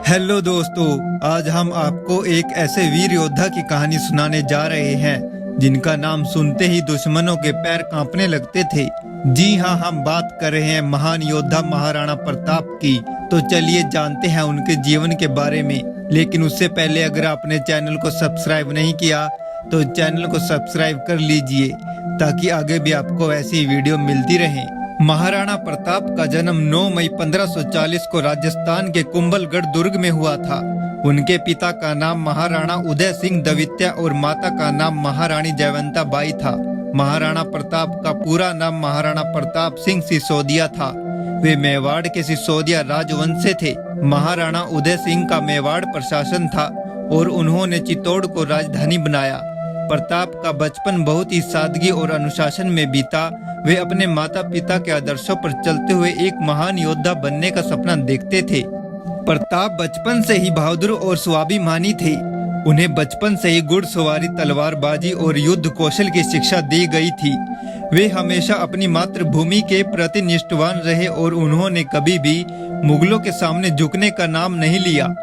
Hello दोस्तों, आज हम आपको एक ऐसे वीर योद्धा की कहानी सुनाने जा रहे हैं जिनका नाम सुनते ही दुश्मनों के पैर कांपने लगते थे। जी हाँ, हम बात कर रहे हैं महान योद्धा महाराणा प्रताप की। तो चलिए जानते हैं उनके जीवन के बारे में। लेकिन उससे पहले अगर आपने चैनल को सब्सक्राइब नहीं किया तो चैनल को सब्सक्राइब कर लीजिए ताकि आगे भी आपको ऐसी वीडियो मिलती रहे। महाराणा प्रताप का जन्म 9 मई 1540 को राजस्थान के कुंभलगढ़ दुर्ग में हुआ था। उनके पिता का नाम महाराणा उदय सिंह द्वितीय और माता का नाम महारानी जयवंता बाई था। महाराणा प्रताप का पूरा नाम महाराणा प्रताप सिंह सिसोदिया था। वे मेवाड़ के सिसोदिया राजवंश से थे। महाराणा उदय सिंह का मेवाड़ प्रशासन था और उन्होंने चित्तौड़ को राजधानी बनाया। प्रताप का बचपन बहुत ही सादगी और अनुशासन में बीता। वे अपने माता पिता के आदर्शों पर चलते हुए एक महान योद्धा बनने का सपना देखते थे। प्रताप बचपन से ही बहादुर और स्वाभिमानी थे। उन्हें बचपन से ही घुड़सवारी, तलवारबाजी और युद्ध कौशल की शिक्षा दी गई थी। वे हमेशा अपनी मातृभूमि के प्रति निष्ठावान रहे और उन्होंने कभी भी मुगलों के सामने झुकने का नाम नहीं लिया।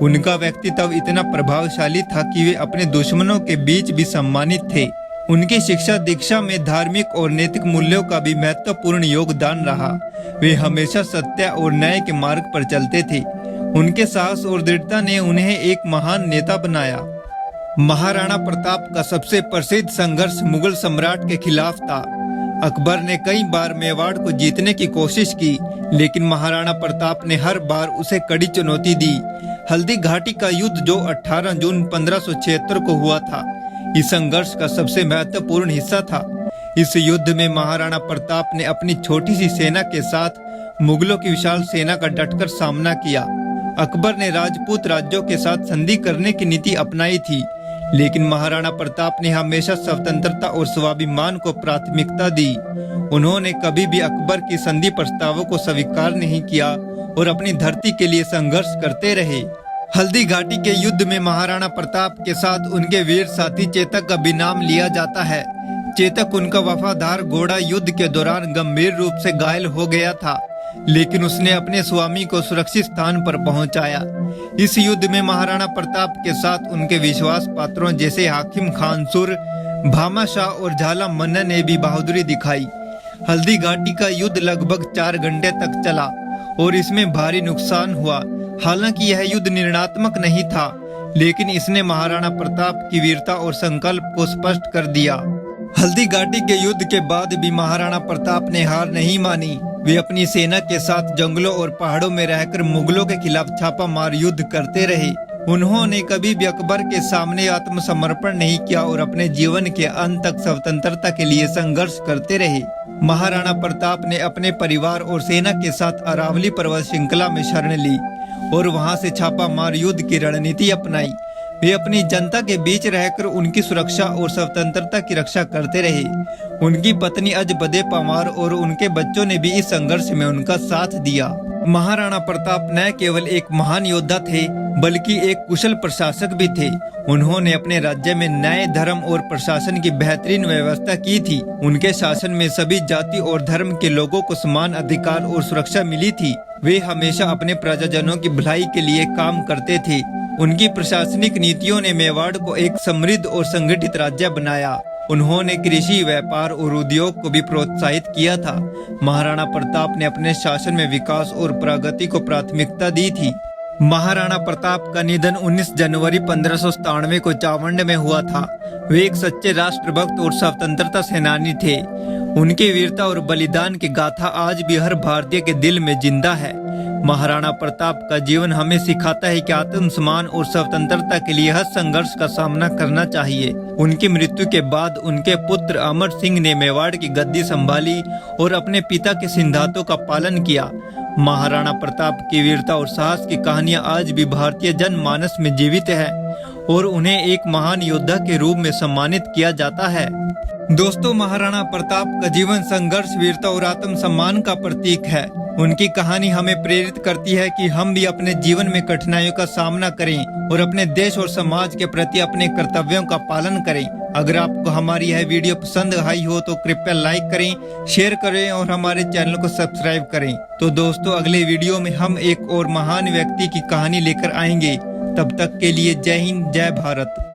उनका व्यक्तित्व इतना प्रभावशाली था कि वे अपने दुश्मनों के बीच भी सम्मानित थे। उनकी शिक्षा दीक्षा में धार्मिक और नैतिक मूल्यों का भी महत्वपूर्ण योगदान रहा। वे हमेशा सत्य और न्याय के मार्ग पर चलते थे। उनके साहस और दृढ़ता ने उन्हें एक महान नेता बनाया। महाराणा प्रताप का सबसे प्रसिद्ध संघर्ष मुगल सम्राट के खिलाफ था। अकबर ने कई बार मेवाड़ को जीतने की कोशिश की, लेकिन महाराणा प्रताप ने हर बार उसे कड़ी चुनौती दी। हल्दी घाटी का युद्ध जो 18 जून 1576 को हुआ था, इस संघर्ष का सबसे महत्वपूर्ण हिस्सा था। इस युद्ध में महाराणा प्रताप ने अपनी छोटी सी सेना के साथ मुगलों की विशाल सेना का डटकर सामना किया। अकबर ने राजपूत राज्यों के साथ संधि करने की नीति अपनाई थी, लेकिन महाराणा प्रताप ने हमेशा स्वतंत्रता और स्वाभिमान को प्राथमिकता दी। उन्होंने कभी भी अकबर की संधि प्रस्तावों को स्वीकार नहीं किया और अपनी धरती के लिए संघर्ष करते रहे। हल्दी घाटी के युद्ध में महाराणा प्रताप के साथ उनके वीर साथी चेतक का भी नाम लिया जाता है। चेतक उनका वफादार घोड़ा युद्ध के दौरान गंभीर रूप से घायल हो गया था, लेकिन उसने अपने स्वामी को सुरक्षित स्थान पर पहुंचाया। इस युद्ध में महाराणा प्रताप के साथ उनके विश्वास पात्रों जैसे हाकिम खानसुर, भामा शाह और झाला मन्ना ने भी बहादुरी दिखाई। हल्दी घाटी का युद्ध लगभग 4 घंटे तक चला और इसमें भारी नुकसान हुआ। हालांकि यह युद्ध निर्णयात्मक नहीं था, लेकिन इसने महाराणा प्रताप की वीरता और संकल्प को स्पष्ट कर दिया। हल्दी घाटी के युद्ध के बाद भी महाराणा प्रताप ने हार नहीं मानी। वे अपनी सेना के साथ जंगलों और पहाड़ों में रहकर मुगलों के खिलाफ छापामार युद्ध करते रहे। उन्होंने कभी भी अकबर के सामने आत्मसमर्पण नहीं किया और अपने जीवन के अंत तक स्वतंत्रता के लिए संघर्ष करते रहे। महाराणा प्रताप ने अपने परिवार और सेना के साथ अरावली पर्वत श्रृंखला में शरण ली और वहां से छापामार युद्ध की रणनीति अपनाई। वे अपनी जनता के बीच रहकर उनकी सुरक्षा और स्वतंत्रता की रक्षा करते रहे। उनकी पत्नी अजबदे पवार और उनके बच्चों ने भी इस संघर्ष में उनका साथ दिया। महाराणा प्रताप न केवल एक महान योद्धा थे, बल्कि एक कुशल प्रशासक भी थे। उन्होंने अपने राज्य में न्याय, धर्म और प्रशासन की बेहतरीन व्यवस्था की थी। उनके शासन में सभी जाति और धर्म के लोगों को समान अधिकार और सुरक्षा मिली थी। वे हमेशा अपने प्रजाजनों की भलाई के लिए काम करते थे। उनकी प्रशासनिक नीतियों ने मेवाड़ को एक समृद्ध और संगठित राज्य बनाया। उन्होंने कृषि, व्यापार और उद्योग को भी प्रोत्साहित किया था। महाराणा प्रताप ने अपने शासन में विकास और प्रगति को प्राथमिकता दी थी। महाराणा प्रताप का निधन 19 जनवरी 1597 को चावंड में हुआ था। वे एक सच्चे राष्ट्रभक्त और स्वतंत्रता सेनानी थे। उनकी वीरता और बलिदान की गाथा आज भी हर भारतीय के दिल में जिंदा है। महाराणा प्रताप का जीवन हमें सिखाता है कि आत्मसम्मान और स्वतंत्रता के लिए हर संघर्ष का सामना करना चाहिए। उनकी मृत्यु के बाद उनके पुत्र अमर सिंह ने मेवाड़ की गद्दी संभाली और अपने पिता के सिद्धांतों का पालन किया। महाराणा प्रताप की वीरता और साहस की कहानियां आज भी भारतीय जनमानस में जीवित है और उन्हें एक महान योद्धा के रूप में सम्मानित किया जाता है। दोस्तों, महाराणा प्रताप का जीवन संघर्ष, वीरता और आत्मसम्मान का प्रतीक है। उनकी कहानी हमें प्रेरित करती है कि हम भी अपने जीवन में कठिनाइयों का सामना करें और अपने देश और समाज के प्रति अपने कर्तव्यों का पालन करें। अगर आपको हमारी यह वीडियो पसंद आई हो तो कृपया लाइक करें, शेयर करें और हमारे चैनल को सब्सक्राइब करें। तो दोस्तों, अगले वीडियो में हम एक और महान व्यक्ति की कहानी लेकर आएंगे। तब तक के लिए जय हिंद, जय भारत।